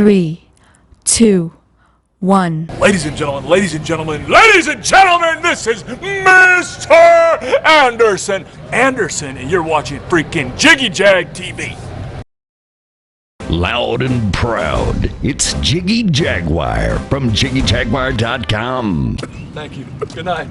3, 2, 1. Ladies and gentlemen, ladies and gentlemen, ladies and gentlemen, this is Mr. Anderson. Anderson, and you're watching freaking KJAG TV. Loud and proud, it's Jiggy Jaguar from JiggyJaguar.com. Thank you. Good night.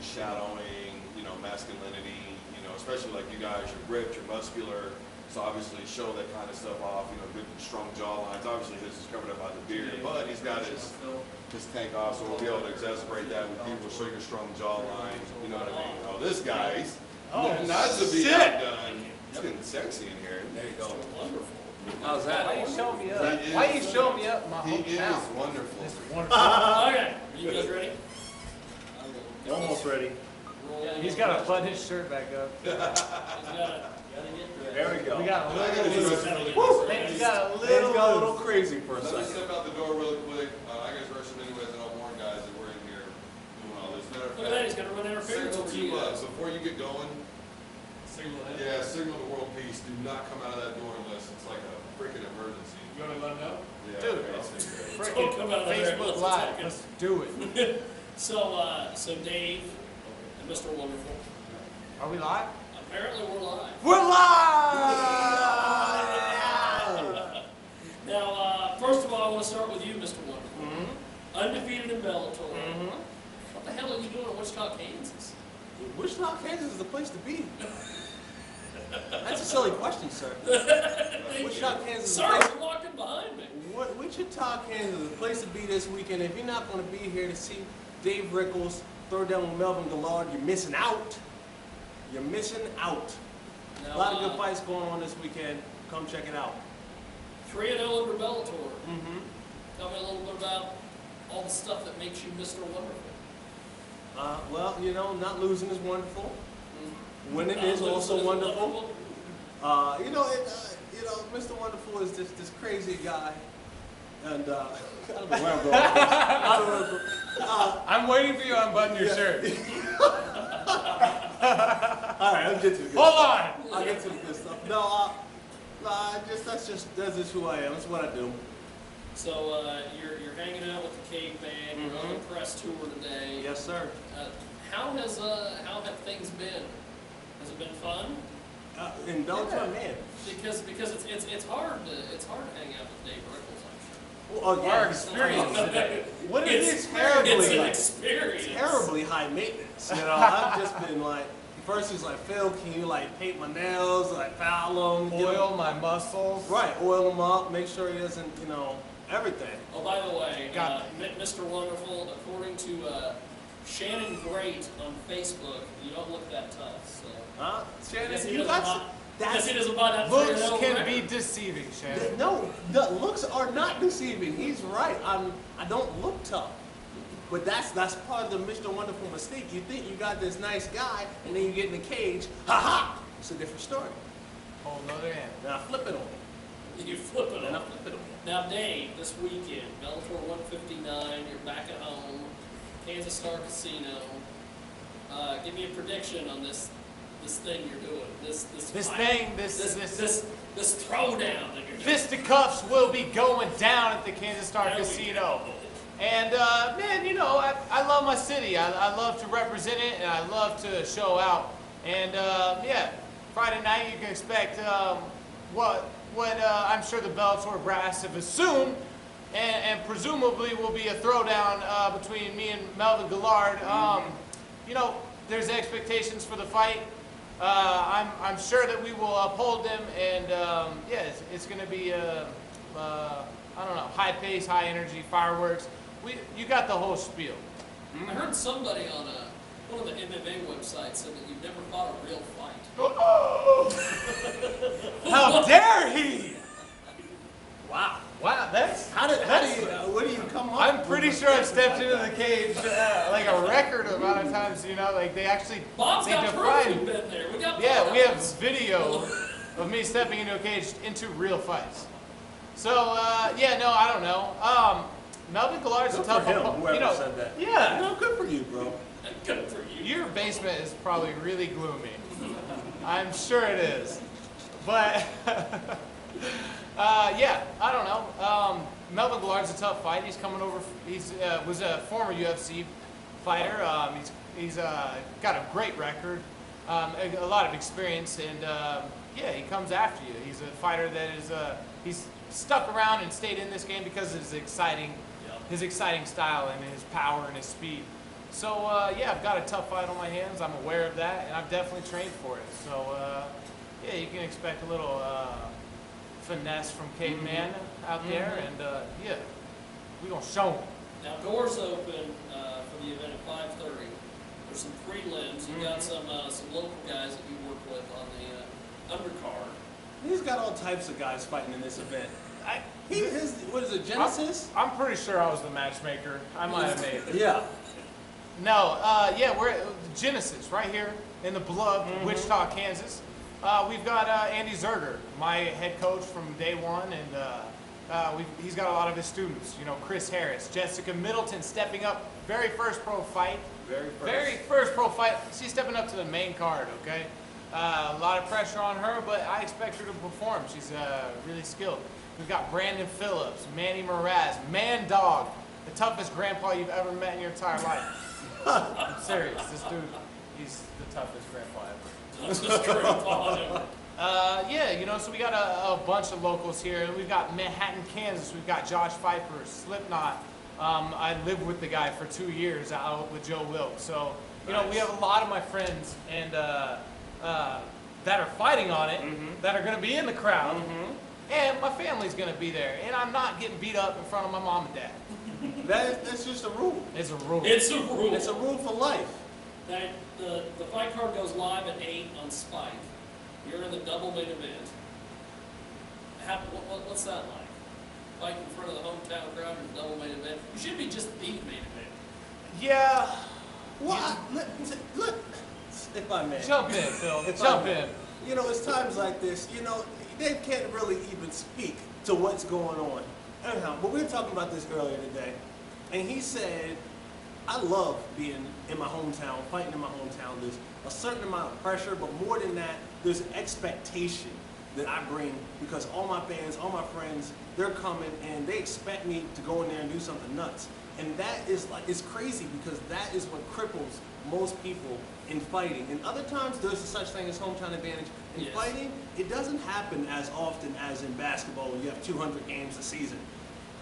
Shadowing, masculinity, especially like you guys, you're ripped, you're muscular, so obviously show that kind of stuff off, good strong jaw lines. Obviously his is covered up by the beard, but he's got his tank off, so we'll be able to exasperate that with people, show your strong jaw line, you know what I mean? Oh, this guy's not to be outdone. It's getting sexy in here. There you go. Wonderful. How's that? Why you showing me up? Why you showing me up my hometown? He is wonderful. Okay, you guys ready? Almost ready. He's got to button his shirt back up. There we go. We got a little crazy for a second. Let me step out the door really quick. I guess rush him anyways, and I'll warn guys that we're in here doing all this. Matter of fact, Look at that, he's got to run interference signal over to you us before you get going. Signal him. Yeah, signal to world peace. Do not come out of that door unless it's like a freaking emergency. You want to let him know? Yeah, Dude, that's great. freaking come out of there. Facebook Live. Let's do it. So Dave and Mr. Wonderful. Are we live? Apparently we're live. We're live! Now, first of all, I want to start with you, Mr. Wonderful. Undefeated in Bellator. What the hell are you doing in Wichita, Kansas? Wichita, Kansas is the place to be. That's a silly question, sir. Wichita, Kansas is the Sir, place. you're walking behind me. Wichita, Kansas is the place to be this weekend. If you're not going to be here to see Dave Rickles throw down with Melvin Gillard, you're missing out. You're missing out. Now, A lot of good fights going on this weekend. Come check it out. 3-0 under Bellator. Tell me a little bit about all the stuff that makes you Mr. Wonderful. Well, not losing is wonderful. Winning Not is losing also is wonderful. Mr. Wonderful is this crazy guy. And I don't know where I'm going with this. I'm waiting for you to unbutton your shirt. All right, I'll get to the good Hold stuff. on. I'll get to the good stuff. No, that's just who I am. That's what I do. So you're hanging out with the Caveman. You're on a press tour today. Yes, sir. How have things been? Has it been fun? In Bellator, man. Because it's hard to hang out with Dave Rickles, I'm sure. Well, yeah, Our experience today. What it It's is terribly it's an like, experience. terribly high maintenance. I've just been like, first he's like, Phil, can you like paint my nails, like file them, Oil my muscles. right, oil them up, make sure he doesn't, everything. Oh, by the way, Got Mr. Wonderful, according to Shannon Great on Facebook, you don't look that tough. So. Huh? Shannon, Guess he you doesn't got buy- guess he doesn't buy that Looks 3-0 can record. be deceiving, Shannon. No, the looks are not deceiving. He's right. I don't look tough. But that's part of the Mr. Wonderful mistake. You think you got this nice guy, and then you get in the cage. Ha ha! It's a different story. Whole nother end. Now I flip it on him. You flip it And I on. flip it on him. Now, Dave, this weekend, Bellator 159, you're back at home, Kansas Star Casino. Give me a prediction on this thing you're doing. This fight. This throwdown that you're doing. Fisticuffs will be going down at the Kansas Star There we Casino. go. And, man, I love my city. I love to represent it, and I love to show out. And, Friday night you can expect what I'm sure the Bellator brass have assumed, and presumably will be a throwdown between me and Melvin Gillard. There's expectations for the fight. I'm sure that we will uphold them, and it's going to be high pace, high energy, fireworks. You got the whole spiel. I heard somebody on one of the MMA websites said that you've never fought a real fight. How dare he? Wow. Wow, that's... Where do you come up? I'm pretty sure I've stepped into the cage like a record amount of times, you know, like they actually... Bob's they got proof we've been there. We got Yeah, Bob. we have video of me stepping into a cage into real fights. So, yeah, no, I don't know. Melvin Gillard's a tough opponent. Whoever said that. Yeah. No, good for you, bro. Good for you. Your basement is probably really gloomy. I'm sure it is. But, yeah, I don't know. Melvin Gillard's a tough fight. He's coming over. He's was a former UFC fighter. He's got a great record, a lot of experience, and yeah, he comes after you. He's a fighter that is he's stuck around and stayed in this game because of his exciting style and his power and his speed. So yeah, I've got a tough fight on my hands. I'm aware of that, and I've definitely trained for it. So yeah, you can expect a little finesse from Caveman out there, and yeah, we're gonna show him. Now doors open for the event at 5:30. There's some prelims. You got some local guys that you work with on the undercard. He's got all types of guys fighting in this event. What is it, Genesis? I'm pretty sure I was the matchmaker. I might have made it. Yeah. No, yeah, we're at Genesis right here in the beloved Wichita, Kansas. We've got Andy Zerger, my head coach from day one, and he's got a lot of his students. You know, Chris Harris, Jessica Middleton stepping up, very first pro fight. Very first pro fight. She's stepping up to the main card, okay? A lot of pressure on her, but I expect her to perform. She's really skilled. We've got Brandon Phillips, Manny Mraz, Man Dog, the toughest grandpa you've ever met in your entire life. I'm serious. This dude, he's the toughest grandpa ever. Toughest grandpa ever. Yeah, you know, so we got a bunch of locals here. And we've got Manhattan, Kansas. We've got Josh Pfeiffer, Slipknot. I lived with the guy for 2 years out with Joe Wilkes. So, you know, we have a lot of my friends and that are fighting on it, that are going to be in the crowd. And my family's going to be there. And I'm not getting beat up in front of my mom and dad. That's just a rule. It's a rule. It's a rule. It's a rule for life. Now, the fight card goes live at 8 on Spike. You're in the double main event. What's that like? Fight in front of the hometown crowd in the double main event? You should be just the main event. Yeah. Well, look, if I may. Jump in, Phil. Jump in. You know, it's times like this, you know, they can't really even speak to what's going on. Anyhow, but we were talking about this earlier today, and he said, I love being in my hometown, fighting in my hometown. There's a certain amount of pressure, but more than that, there's an expectation that I bring because all my fans, all my friends, they're coming and they expect me to go in there and do something nuts. And that is like, it's crazy because that is what cripples most people in fighting. And other times there's a such thing as hometown advantage. In fighting, it doesn't happen as often as in basketball where you have 200 games a season.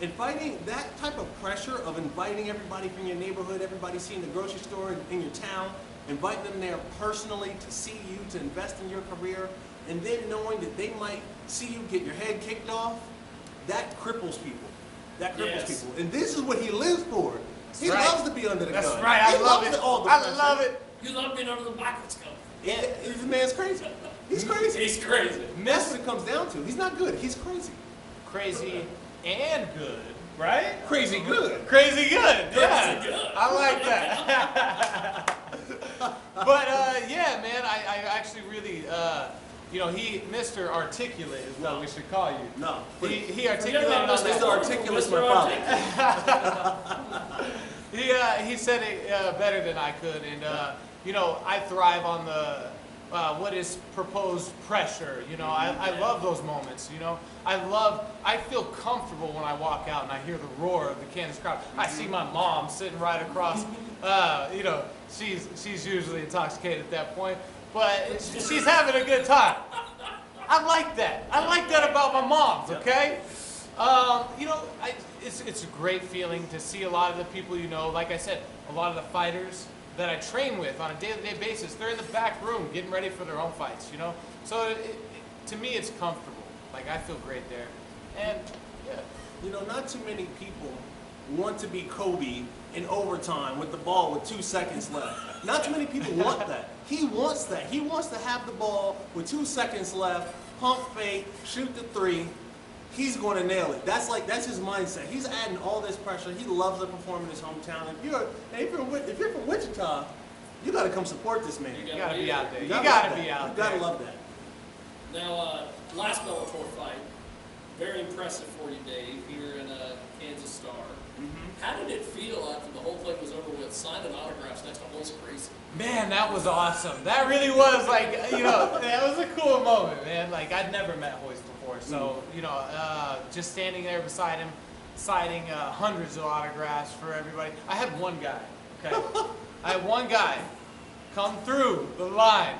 In fighting, that type of pressure of inviting everybody from your neighborhood, everybody seeing the grocery store in your town, inviting them there personally to see you, to invest in your career, and then knowing that they might see you get your head kicked off, that cripples people. That cripples people. And this is what he lives for. He loves to be under the gun. That's right. I love it. I love it. You love being under the microscope. Yeah, this man's crazy. He's crazy. He's crazy. That's what it comes down to. He's not good. He's crazy. Crazy and good, right? Crazy good. Crazy good. Yeah. Crazy good. I like that. But yeah, man, I actually really, you know, Mr. Articulate is what we should call you. No. He articulated on Mr. that. Articulate's my father. He said it better than I could, and you know, I thrive on the what is proposed pressure. You know, I love those moments. You know, I feel comfortable when I walk out and I hear the roar of the Kansas crowd. I see my mom sitting right across. You know, she's usually intoxicated at that point, but she's having a good time. I like that. I like that about my moms. Okay. You know, it's a great feeling to see a lot of the people you know. Like I said, a lot of the fighters that I train with on a day-to-day basis, they're in the back room getting ready for their own fights, you know? So to me, it's comfortable. Like, I feel great there. And, yeah. You know, not too many people want to be Kobe in overtime with the ball with 2 seconds left. Not too many people want that. He wants that. He wants to have the ball with 2 seconds left, pump fake, shoot the three. He's going to nail it. That's his mindset. He's adding all this pressure. He loves to perform in his hometown. If you're from Wichita, you got to come support this man. You got to be out there. You got to be out You there. got to love that. Now, last Bellator fight, very impressive for you, Dave, here in Kansas Star. How did it feel after the whole thing was over with, signing autographs next to Hoist Gracie? Man, that was awesome. That really was like, that was a cool moment, man. Like, I'd never met Hoist before, so, just standing there beside him, signing hundreds of autographs for everybody. I had one guy, okay? I had one guy come through the line,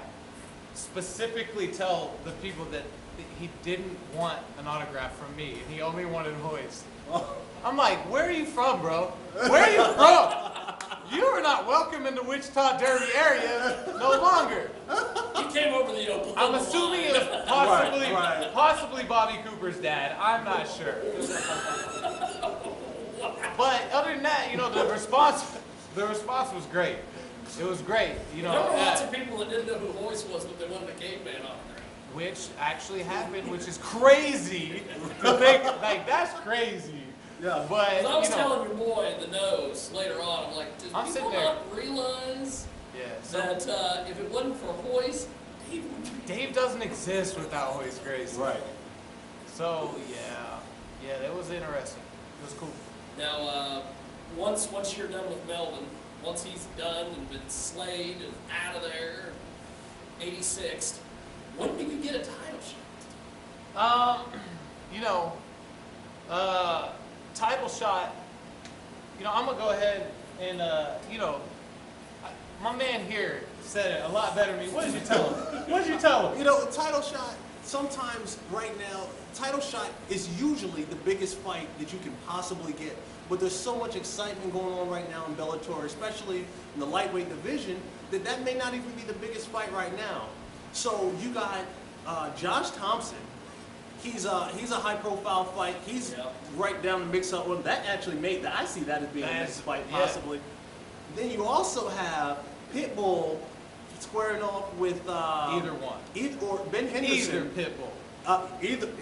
specifically tell the people that he didn't want an autograph from me, and he only wanted Hoist. I'm like, where are you from, bro? Where are you from? You are not welcome in the Wichita Derby area no longer. He came over the Oklahoma I'm assuming it was possibly Bobby Cooper's dad. I'm not sure. But other than that, the response was great. It was great. There were lots of people that didn't know who Hoist was, but they wanted a Caveman autograph. Which actually happened, which is crazy to think, like, that's crazy. Yeah. But, I was telling your boy the nose later on, I'm like, do people not realize that if it wasn't for Hoist, Dave doesn't exist without Hoist Gracie. Right. So, yeah, that was interesting. It was cool. Now, once you're done with Melvin, once he's done and been slayed and out of there, 86th, when do you get a title shot? Title shot, I'm going to go ahead and, my man here said it a lot better than me. What did you tell him? A title shot, sometimes right now, title shot is usually the biggest fight that you can possibly get. But there's so much excitement going on right now in Bellator, especially in the lightweight division, that may not even be the biggest fight right now. So you got Josh Thompson. He's a high-profile fight. He's right down the mix-up one. That actually I see that as being the next fight, possibly. Then you also have Pitbull squaring off with Either one. Or Ben Henderson. Either Pitbull.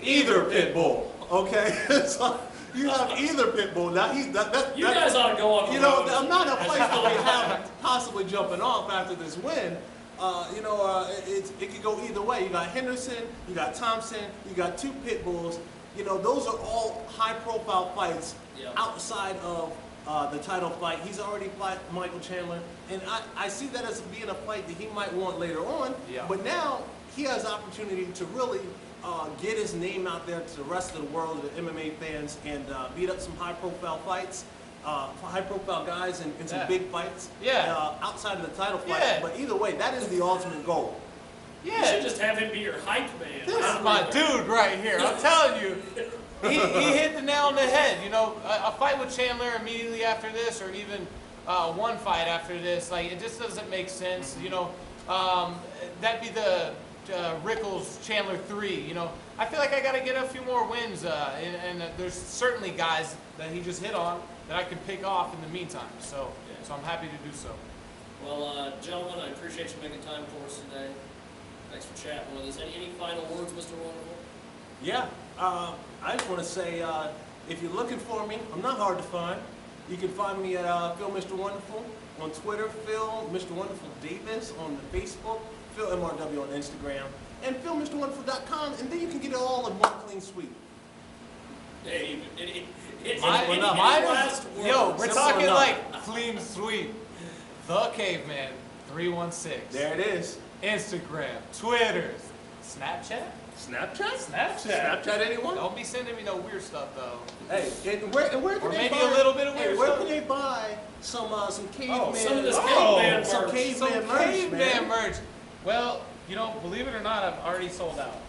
Either Pitbull. Okay. So you have either Pitbull. Now You guys ought to go on the road. I'm not in a place where we have possibly jumping off after this win. It could go either way. You got Henderson, you got Thompson, you got two pit bulls. Those are all high-profile fights outside of the title fight. He's already fought Michael Chandler, and I see that as being a fight that he might want later on. Yeah. But now he has opportunity to really get his name out there to the rest of the world, the MMA fans, and beat up some high-profile fights. High-profile guys in some big fights outside of the title fight. Yeah. But either way, that is the ultimate goal. You should just have him be your hype man. This is my dude right here. I'm telling you, he hit the nail on the head. A fight with Chandler immediately after this, or even one fight after this, like, it just doesn't make sense. That'd be the Rickles Chandler 3. I feel like I got to get a few more wins, and there's certainly guys that he just hit on that I can pick off in the meantime. So I'm happy to do so. Well, gentlemen, I appreciate you making time for us today. Thanks for chatting with us. Any final words, Mr. Wonderful? Yeah, I just want to say, if you're looking for me, I'm not hard to find. You can find me at Phil Mr. Wonderful on Twitter, Phil Mr. Wonderful Davis on the Facebook, Phil MRW on Instagram, and PhilMrWonderful.com, and then you can get it all in one clean sweep. Dave, we're talking like clean sweep. The Caveman 316. There it is. Instagram, Twitter, Snapchat. Snapchat anyone? Don't be sending me no weird stuff though. Hey, and where can or they maybe buy, a little bit of weird hey, where stuff. can they buy some caveman? Some of this caveman merch. Some caveman merch. Well, believe it or not, I've already sold out.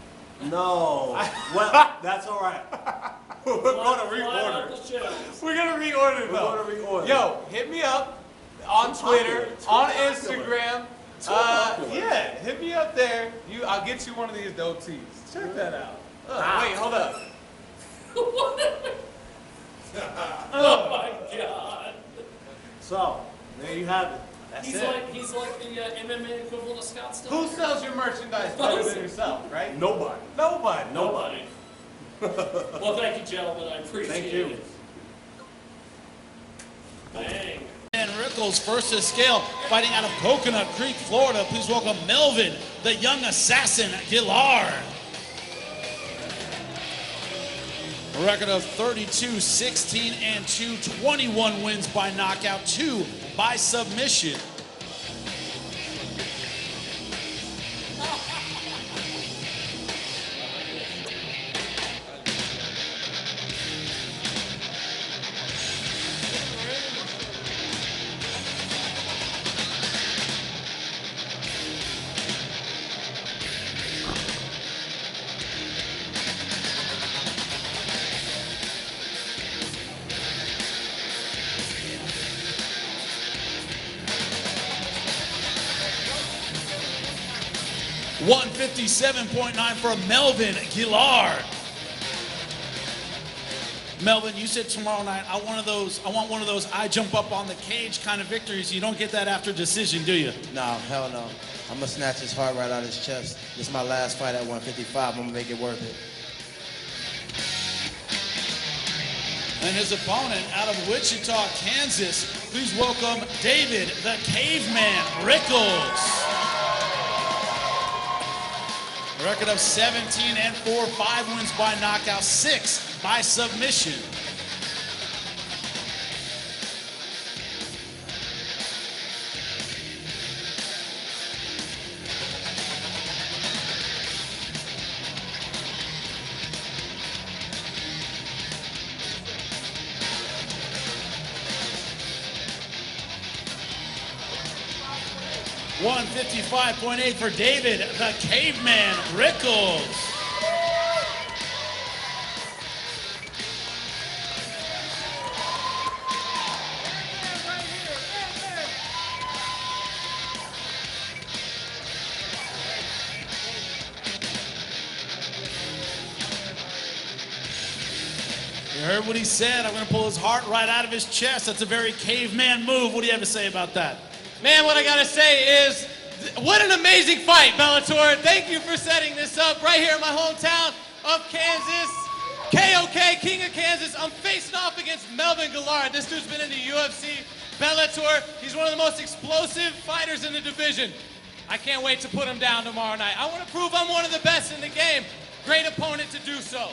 No. Well, that's all right. We're gonna reorder. We're gonna reorder. Yo, hit me up on Twitter, on Instagram. Hit me up there. I'll get you one of these dope tees. Check that out. Wait, hold up. Oh my God. So, there you have it. That's He's like the MMA equivalent of Scott Steiner. Who sells your merchandise better than yourself, right? Nobody. Nobody. Nobody. Well, thank you, gentlemen. I appreciate it. Bang. And Rickles, first to scale, fighting out of Coconut Creek, Florida. Please welcome Melvin, the young assassin, Gillard. A record of 32, 16, and 2, 21 wins by knockout, 2 by submission. $157.9 for Melvin Gillard. Melvin, you said tomorrow night, I want one of those I jump up on the cage kind of victories. You don't get that after decision, do you? No, hell no. I'm gonna snatch his heart right out of his chest. This is my last fight at 155. I'm gonna make it worth it. And his opponent out of Wichita, Kansas, please welcome David the Caveman Rickles. A record of 17 and 4, 5 wins by knockout, 6 by submission. $155.8 for David the Caveman Rickles. You heard what he said. I'm going to pull his heart right out of his chest. That's a very caveman move. What do you have to say about that? Man, what I gotta say is, what an amazing fight, Bellator. Thank you for setting this up right here in my hometown of Kansas. KOK, King of Kansas. I'm facing off against Melvin Gillard. This dude's been in the UFC, Bellator. He's one of the most explosive fighters in the division. I can't wait to put him down tomorrow night. I want to prove I'm one of the best in the game. Great opponent to do so.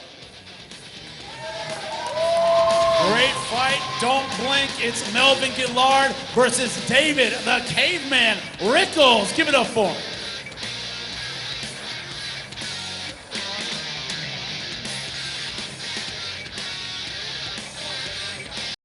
Great fight. Don't blink. It's Melvin Gillard versus David the Caveman Rickles. Give it up for him.